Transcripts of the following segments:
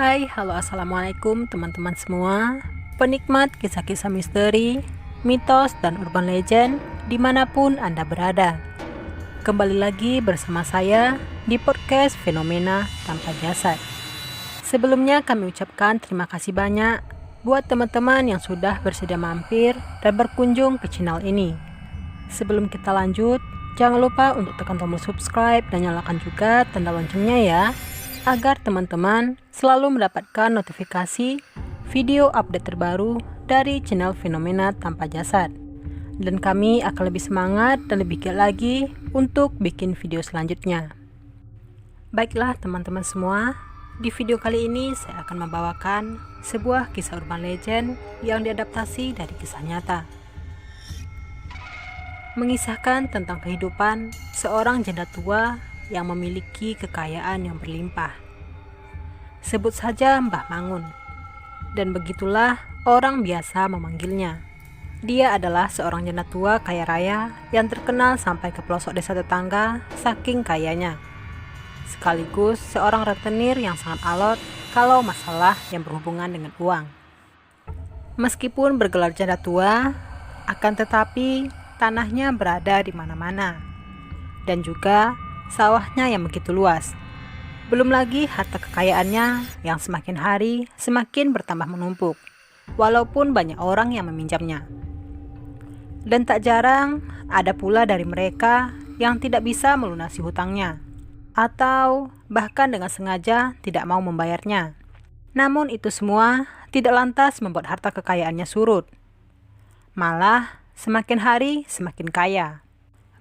Hai, halo, assalamualaikum teman-teman semua, penikmat kisah-kisah misteri, mitos, dan urban legend dimanapun Anda berada. Kembali lagi bersama saya di podcast Fenomena Tanpa Jasad. Sebelumnya kami ucapkan terima kasih banyak buat teman-teman yang sudah bersedia mampir dan berkunjung ke channel ini. Sebelum kita lanjut, jangan lupa untuk tekan tombol subscribe dan nyalakan juga tanda loncengnya ya, agar teman-teman selalu mendapatkan notifikasi video update terbaru dari channel Fenomena Tanpa Jasad. Dan kami akan lebih semangat dan lebih giat lagi untuk bikin video selanjutnya. Baiklah teman-teman semua, di video kali ini saya akan membawakan sebuah kisah urban legend yang diadaptasi dari kisah nyata. Mengisahkan tentang kehidupan seorang janda tua yang memiliki kekayaan yang berlimpah. Sebut saja Mbah Mangun. Dan begitulah orang biasa memanggilnya. Dia adalah seorang janda tua kaya raya yang terkenal sampai ke pelosok desa tetangga saking kayanya. Sekaligus seorang rentenir yang sangat alot kalau masalah yang berhubungan dengan uang. Meskipun bergelar janda tua, akan tetapi tanahnya berada di mana-mana. Dan juga sawahnya yang begitu luas. Belum lagi harta kekayaannya yang semakin hari semakin bertambah menumpuk, walaupun banyak orang yang meminjamnya. Dan tak jarang ada pula dari mereka yang tidak bisa melunasi hutangnya, atau bahkan dengan sengaja tidak mau membayarnya. Namun itu semua tidak lantas membuat harta kekayaannya surut. Malah semakin hari semakin kaya.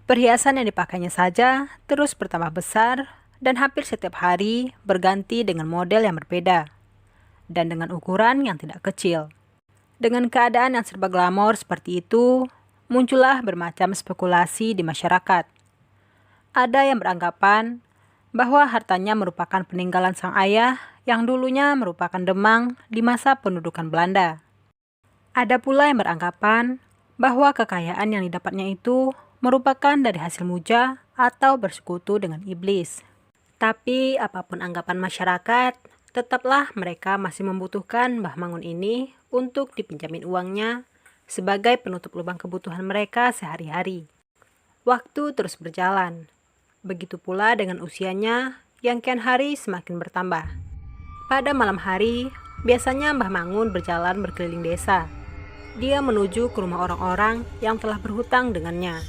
Perhiasan yang dipakainya saja terus bertambah besar dan hampir setiap hari berganti dengan model yang berbeda dan dengan ukuran yang tidak kecil. Dengan keadaan yang serba glamor seperti itu, muncullah bermacam spekulasi di masyarakat. Ada yang beranggapan bahwa hartanya merupakan peninggalan sang ayah yang dulunya merupakan Demang di masa pendudukan Belanda. Ada pula yang beranggapan bahwa kekayaan yang didapatnya itu merupakan dari hasil muja atau bersekutu dengan iblis. Tapi apapun anggapan masyarakat, tetaplah mereka masih membutuhkan Mbah Mangun ini untuk dipinjamin uangnya sebagai penutup lubang kebutuhan mereka sehari-hari. Waktu terus berjalan. Begitu pula dengan usianya yang kian hari semakin bertambah. Pada malam hari, biasanya Mbah Mangun berjalan berkeliling desa. Dia menuju ke rumah orang-orang yang telah berhutang dengannya.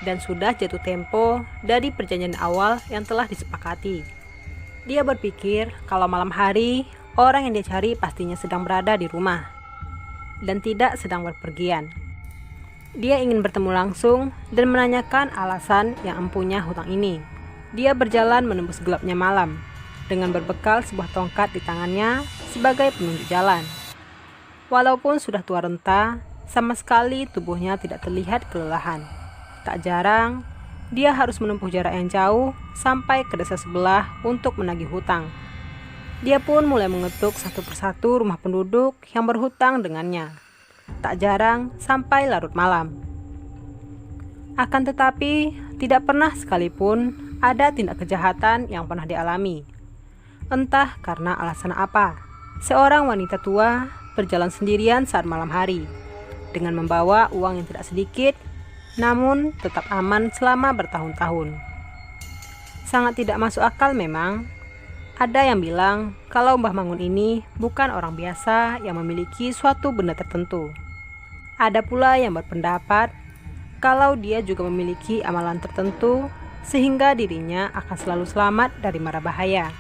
Dan sudah jatuh tempo dari perjanjian awal yang telah disepakati. Dia berpikir kalau malam hari, orang yang dia cari pastinya sedang berada di rumah dan tidak sedang berpergian. Dia ingin bertemu langsung dan menanyakan alasan yang empunya hutang ini. Dia berjalan menembus gelapnya malam dengan berbekal sebuah tongkat di tangannya sebagai penunjuk jalan. Walaupun sudah tua renta, sama sekali tubuhnya tidak terlihat kelelahan. Tak jarang, dia harus menempuh jarak yang jauh sampai ke desa sebelah untuk menagih hutang. Dia pun mulai mengetuk satu persatu rumah penduduk yang berhutang dengannya. Tak jarang sampai larut malam. Akan tetapi, tidak pernah sekalipun ada tindak kejahatan yang pernah dialami. Entah karena alasan apa, seorang wanita tua berjalan sendirian saat malam hari, dengan membawa uang yang tidak sedikit, namun tetap aman selama bertahun-tahun. Sangat tidak masuk akal memang. Ada yang bilang kalau Mbah Mangun ini bukan orang biasa yang memiliki suatu benda tertentu. Ada pula yang berpendapat kalau dia juga memiliki amalan tertentu sehingga dirinya akan selalu selamat dari mara bahaya.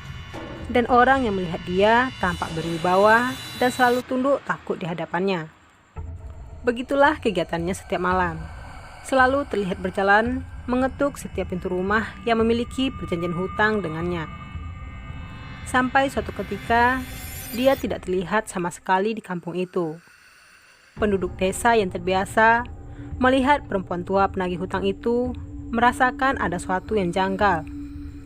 Dan orang yang melihat dia tampak berwibawa dan selalu tunduk takut di hadapannya. Begitulah kegiatannya setiap malam. Selalu terlihat berjalan mengetuk setiap pintu rumah yang memiliki perjanjian hutang dengannya. Sampai suatu ketika, dia tidak terlihat sama sekali di kampung itu. Penduduk desa yang terbiasa melihat perempuan tua penagih hutang itu merasakan ada sesuatu yang janggal.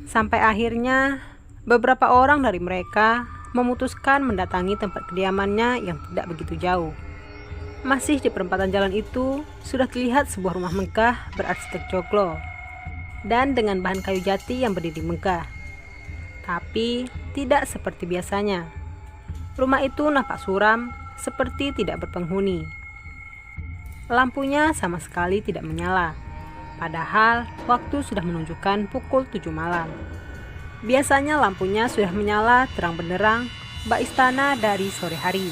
Sampai akhirnya, beberapa orang dari mereka memutuskan mendatangi tempat kediamannya yang tidak begitu jauh. Masih di perempatan jalan itu, sudah terlihat sebuah rumah megah berarsitek joglo dan dengan bahan kayu jati yang berdiri megah. Tapi tidak seperti biasanya. Rumah itu nampak suram, seperti tidak berpenghuni. Lampunya sama sekali tidak menyala, padahal waktu sudah menunjukkan pukul 7 malam. Biasanya lampunya sudah menyala terang benderang bak istana dari sore hari.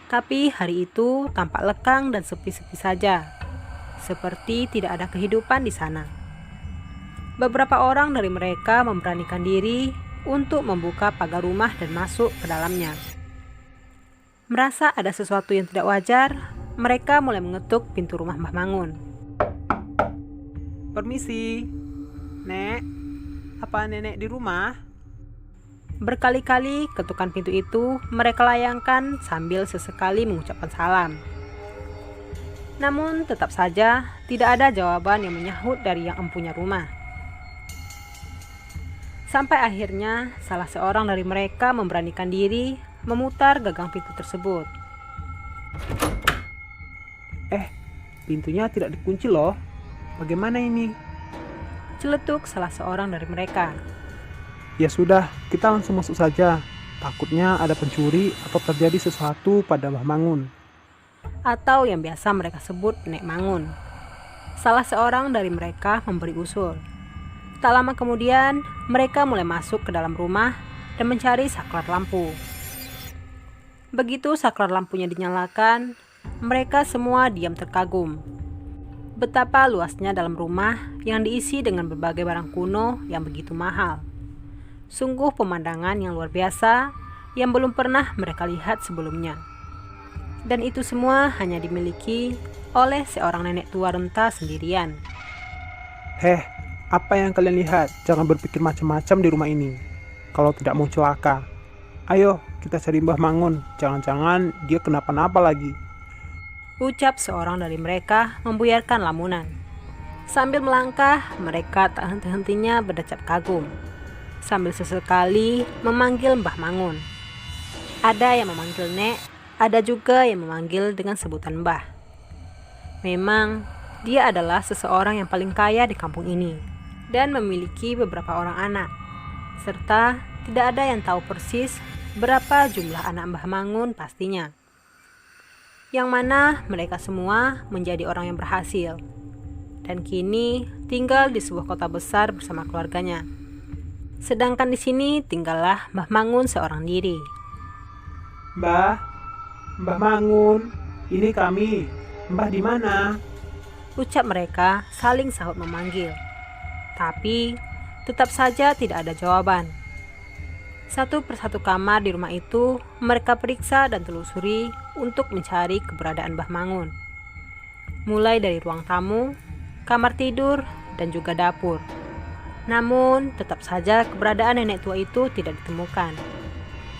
Tapi hari itu tampak lekang dan sepi-sepi saja, seperti tidak ada kehidupan di sana. Beberapa orang dari mereka memberanikan diri untuk membuka pagar rumah dan masuk ke dalamnya. Merasa ada sesuatu yang tidak wajar, mereka mulai mengetuk pintu rumah Mbah Mangun. Permisi, Nek. Apa nenek di rumah? Berkali-kali ketukan pintu itu mereka layangkan sambil sesekali mengucapkan salam. Namun tetap saja tidak ada jawaban yang menyahut dari yang empunya rumah. Sampai akhirnya salah seorang dari mereka memberanikan diri memutar gagang pintu tersebut. Pintunya tidak dikunci loh. Bagaimana ini? Celetuk salah seorang dari mereka. Ya sudah, kita langsung masuk saja. Takutnya ada pencuri atau terjadi sesuatu pada Mbah Mangun. Atau yang biasa mereka sebut Nek Mangun. Salah seorang dari mereka memberi usul. Tak lama kemudian, mereka mulai masuk ke dalam rumah dan mencari saklar lampu. Begitu saklar lampunya dinyalakan, mereka semua diam terkagum. Betapa luasnya dalam rumah yang diisi dengan berbagai barang kuno yang begitu mahal. Sungguh pemandangan yang luar biasa yang belum pernah mereka lihat sebelumnya. Dan itu semua hanya dimiliki oleh seorang nenek tua renta sendirian. Apa yang kalian lihat? Jangan berpikir macam-macam di rumah ini. Kalau tidak mau celaka. Ayo, kita cari Mbah Mangun. Jangan-jangan dia kenapa-napa lagi. Ucap seorang dari mereka membuyarkan lamunan. Sambil melangkah, mereka tak henti-hentinya berdecap kagum. Sambil sesekali memanggil Mbah Mangun. Ada yang memanggil Nek, ada juga yang memanggil dengan sebutan Mbah. Memang, dia adalah seseorang yang paling kaya di kampung ini dan memiliki beberapa orang anak. Serta tidak ada yang tahu persis berapa jumlah anak Mbah Mangun pastinya. Yang mana mereka semua menjadi orang yang berhasil dan kini tinggal di sebuah kota besar bersama keluarganya. Sedangkan di sini tinggallah Mbah Mangun seorang diri. Mbah Mangun, ini kami. Mbah di mana? Ucap mereka saling sahut memanggil. Tapi tetap saja tidak ada jawaban. Satu persatu kamar di rumah itu mereka periksa dan telusuri untuk mencari keberadaan Mbah Mangun. Mulai dari ruang tamu, kamar tidur, dan juga dapur. Namun tetap saja keberadaan nenek tua itu tidak ditemukan.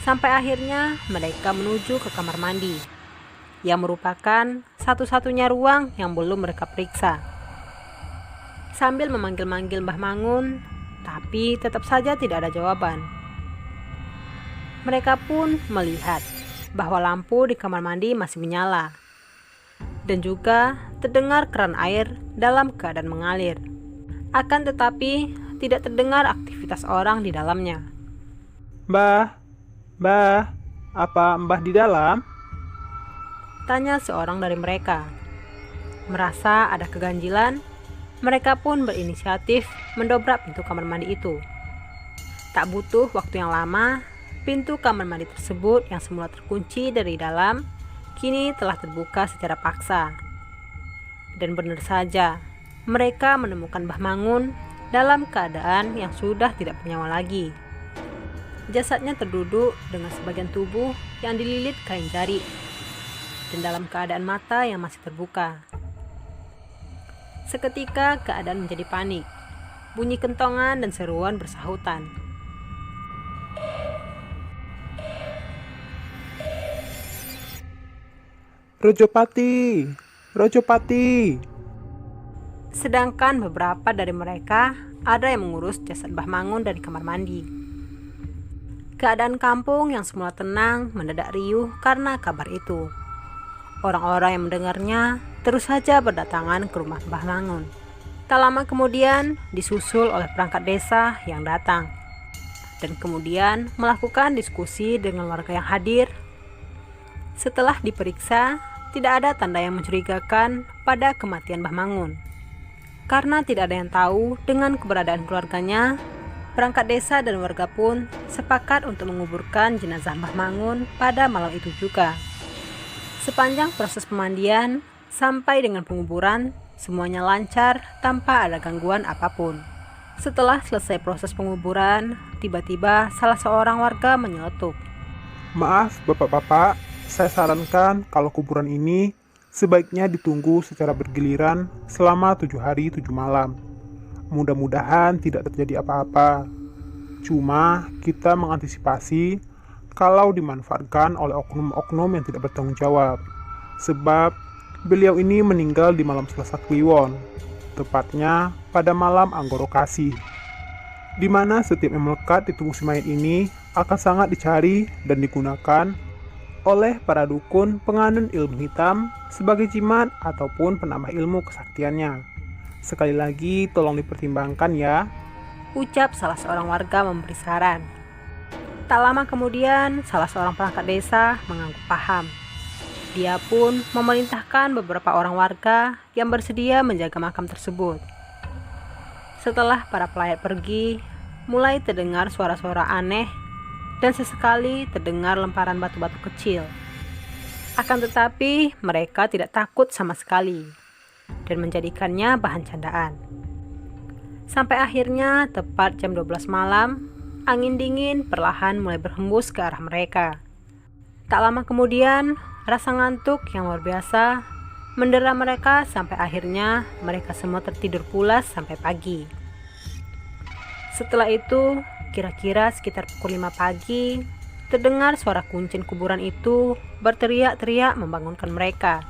Sampai akhirnya mereka menuju ke kamar mandi, yang merupakan satu-satunya ruang yang belum mereka periksa. Sambil memanggil-manggil Mbah Mangun, tapi tetap saja tidak ada jawaban. Mereka pun melihat bahwa lampu di kamar mandi masih menyala dan juga terdengar keran air dalam keadaan mengalir. Akan tetapi tidak terdengar aktivitas orang di dalamnya. Mbah, apa Mbah di dalam? Tanya seorang dari mereka. Merasa ada keganjilan, mereka pun berinisiatif mendobrak pintu kamar mandi itu. Tak butuh waktu yang lama, pintu kamar mandi tersebut yang semula terkunci dari dalam, kini telah terbuka secara paksa. Dan benar saja, mereka menemukan Mbah Mangun dalam keadaan yang sudah tidak bernyawa lagi. Jasadnya terduduk dengan sebagian tubuh yang dililit kain jari, dan dalam keadaan mata yang masih terbuka. Seketika keadaan menjadi panik. Bunyi kentongan dan seruan bersahutan. Rojopati. Sedangkan beberapa dari mereka ada yang mengurus jasad Mbah Mangun dari kamar mandi. Keadaan kampung yang semula tenang mendadak riuh karena kabar itu. Orang-orang yang mendengarnya terus saja berdatangan ke rumah Mbah Mangun. Tak lama kemudian disusul oleh perangkat desa yang datang dan kemudian melakukan diskusi dengan warga yang hadir Setelah diperiksa, tidak ada tanda yang mencurigakan pada kematian Mbah Mangun. Karena tidak ada yang tahu dengan keberadaan keluarganya, perangkat desa dan warga pun sepakat untuk menguburkan jenazah Mbah Mangun pada malam itu juga. Sepanjang proses pemandian sampai dengan penguburan, semuanya lancar tanpa ada gangguan apapun. Setelah selesai proses penguburan, tiba-tiba salah seorang warga menyeletuk. Maaf bapak-bapak, saya sarankan kalau kuburan ini sebaiknya ditunggu secara bergiliran selama 7 hari 7 malam. Mudah-mudahan tidak terjadi apa-apa. Cuma kita mengantisipasi kalau dimanfaatkan oleh oknum-oknum yang tidak bertanggung jawab. Sebab beliau ini meninggal di malam Selasa Kliwon, tepatnya pada malam Anggoro Kasih, di mana setiap yang melekat di tubuh si mayat ini akan sangat dicari dan digunakan oleh para dukun penganut ilmu hitam sebagai jimat ataupun penambah ilmu kesaktiannya. Sekali lagi tolong dipertimbangkan ya, ucap salah seorang warga memberi saran. Tak lama kemudian, salah seorang perangkat desa mengangguk paham. Dia pun memerintahkan beberapa orang warga yang bersedia menjaga makam tersebut. Setelah para pelayat pergi, mulai terdengar suara-suara aneh dan sesekali terdengar lemparan batu-batu kecil. Akan tetapi mereka tidak takut sama sekali dan menjadikannya bahan candaan. Sampai akhirnya tepat jam 12 malam, angin dingin perlahan mulai berhembus ke arah mereka. Tak lama kemudian, rasa ngantuk yang luar biasa mendera mereka sampai akhirnya mereka semua tertidur pulas sampai pagi. Setelah itu, kira-kira sekitar pukul 5 pagi, terdengar suara kuncin kuburan itu berteriak-teriak membangunkan mereka.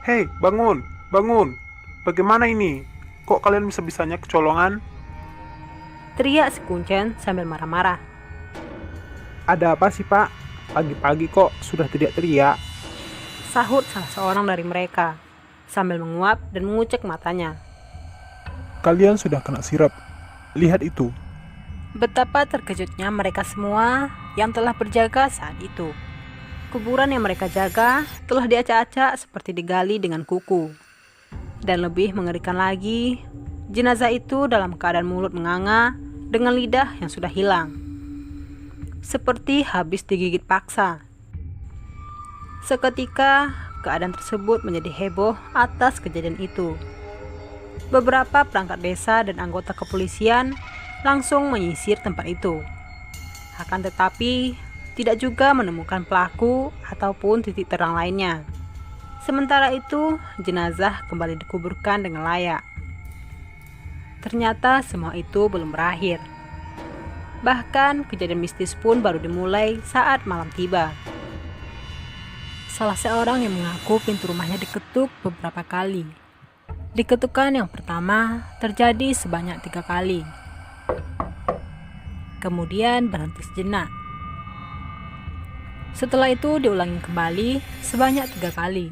Hei, bangun, bangun. Bagaimana ini? Kok kalian bisa-bisanya kecolongan? Teriak si kuncen sambil marah-marah. Ada apa sih pak? Pagi-pagi kok sudah teriak-teriak? Sahut salah seorang dari mereka sambil menguap dan mengucek matanya. Kalian sudah kena sirap. Lihat itu. Betapa terkejutnya mereka semua yang telah berjaga saat itu. Kuburan yang mereka jaga telah diacak-acak seperti digali dengan kuku. Dan lebih mengerikan lagi, jenazah itu dalam keadaan mulut menganga dengan lidah yang sudah hilang, seperti habis digigit paksa. Seketika, keadaan tersebut menjadi heboh atas kejadian itu. Beberapa perangkat desa dan anggota kepolisian langsung menyisir tempat itu. Akan tetapi, tidak juga menemukan pelaku ataupun titik terang lainnya. Sementara itu, jenazah kembali dikuburkan dengan layak. Ternyata semua itu belum berakhir. Bahkan kejadian mistis pun baru dimulai saat malam tiba. Salah seorang yang mengaku pintu rumahnya diketuk beberapa kali. Diketukan yang pertama terjadi sebanyak 3 kali. Kemudian berhenti sejenak. Setelah itu diulangi kembali sebanyak 3 kali.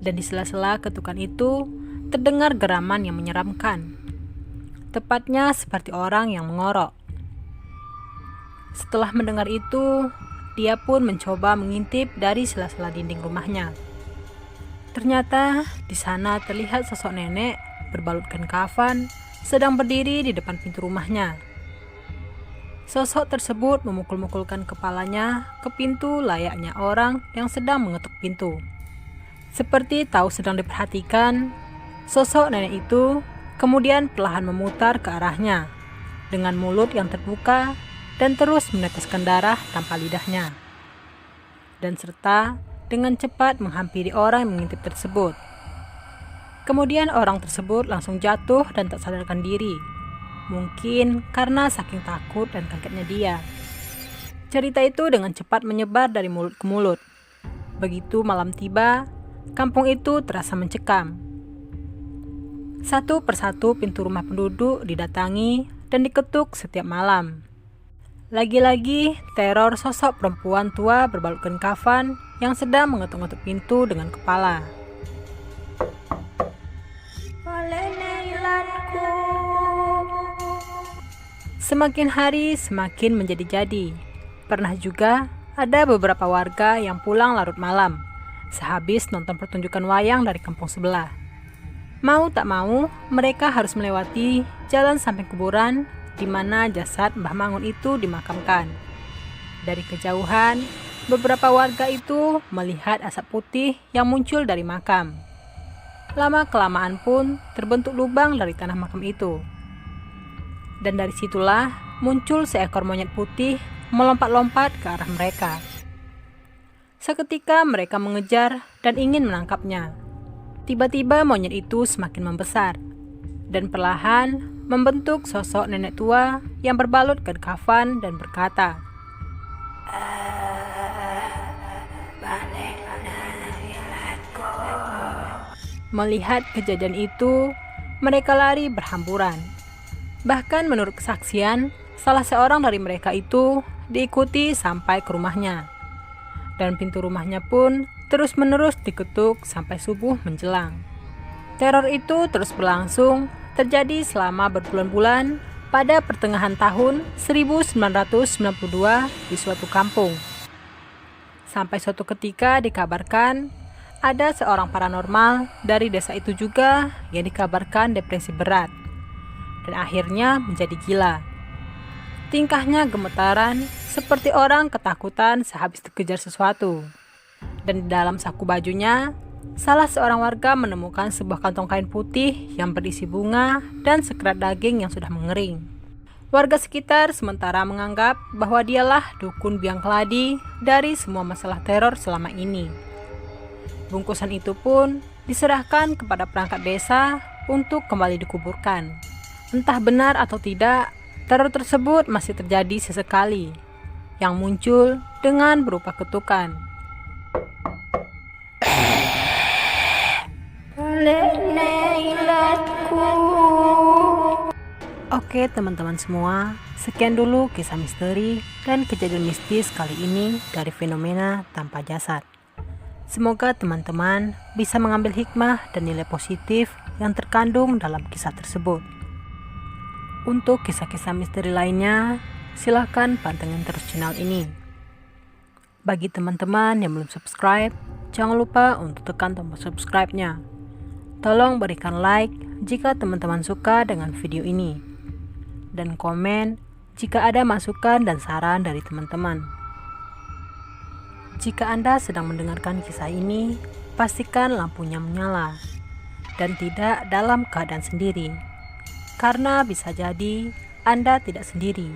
Dan di sela-sela ketukan itu terdengar geraman yang menyeramkan, tepatnya seperti orang yang mengorok. Setelah mendengar itu, dia pun mencoba mengintip dari sela-sela dinding rumahnya. Ternyata di sana terlihat sosok nenek berbalutkan kafan sedang berdiri di depan pintu rumahnya. Sosok tersebut memukul-mukulkan kepalanya ke pintu layaknya orang yang sedang mengetuk pintu. Seperti tahu sedang diperhatikan, sosok nenek itu kemudian perlahan memutar ke arahnya dengan mulut yang terbuka dan terus meneteskan darah tanpa lidahnya, dan serta dengan cepat menghampiri orang yang mengintip tersebut. Kemudian orang tersebut langsung jatuh dan tak sadarkan diri, mungkin karena saking takut dan kagetnya dia. Cerita itu dengan cepat menyebar dari mulut ke mulut. Begitu malam tiba, kampung itu terasa mencekam. Satu persatu pintu rumah penduduk didatangi dan diketuk setiap malam. Lagi-lagi teror sosok perempuan tua berbalutkan kafan yang sedang mengetuk-ngetuk pintu dengan kepala. Semakin hari semakin menjadi-jadi. Pernah juga ada beberapa warga yang pulang larut malam, sehabis nonton pertunjukan wayang dari kampung sebelah. Mau tak mau, mereka harus melewati jalan samping kuburan di mana jasad Mbah Mangun itu dimakamkan. Dari kejauhan, beberapa warga itu melihat asap putih yang muncul dari makam. Lama-kelamaan pun terbentuk lubang dari tanah makam itu. Dan dari situlah muncul seekor monyet putih melompat-lompat ke arah mereka. Seketika mereka mengejar dan ingin menangkapnya. Tiba-tiba monyet itu semakin membesar dan perlahan membentuk sosok nenek tua yang berbalut kain kafan dan berkata, Melihat kejadian itu, mereka lari berhamburan. Bahkan menurut kesaksian, salah seorang dari mereka itu diikuti sampai ke rumahnya. Dan pintu rumahnya pun terus-menerus diketuk sampai subuh menjelang. Teror itu terus berlangsung, terjadi selama berbulan-bulan pada pertengahan tahun 1992 di suatu kampung. Sampai suatu ketika dikabarkan ada seorang paranormal dari desa itu juga yang dikabarkan depresi berat dan akhirnya menjadi gila. Tingkahnya gemetaran seperti orang ketakutan sehabis dikejar sesuatu. Dan di dalam saku bajunya, salah seorang warga menemukan sebuah kantong kain putih yang berisi bunga dan sekerat daging yang sudah mengering. Warga sekitar sementara menganggap bahwa dialah dukun biang keladi dari semua masalah teror selama ini. Bungkusan itu pun diserahkan kepada perangkat desa untuk kembali dikuburkan. Entah benar atau tidak, teror tersebut masih terjadi sesekali, yang muncul dengan berupa ketukan. Oke teman-teman semua, sekian dulu kisah misteri dan kejadian mistis kali ini dari fenomena tanpa jasad. Semoga teman-teman bisa mengambil hikmah dan nilai positif yang terkandung dalam kisah tersebut. Untuk kisah-kisah misteri lainnya, silahkan pantengin terus channel ini. Bagi teman-teman yang belum subscribe, jangan lupa untuk tekan tombol subscribe-nya. Tolong berikan like jika teman-teman suka dengan video ini. Dan komen jika ada masukan dan saran dari teman-teman. Jika Anda sedang mendengarkan kisah ini, pastikan lampunya menyala dan tidak dalam keadaan sendiri, karena bisa jadi Anda tidak sendiri.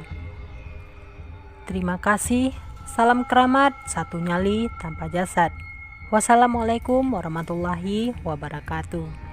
Terima kasih. Salam keramat, satu nyali tanpa jasad. Wassalamualaikum warahmatullahi wabarakatuh.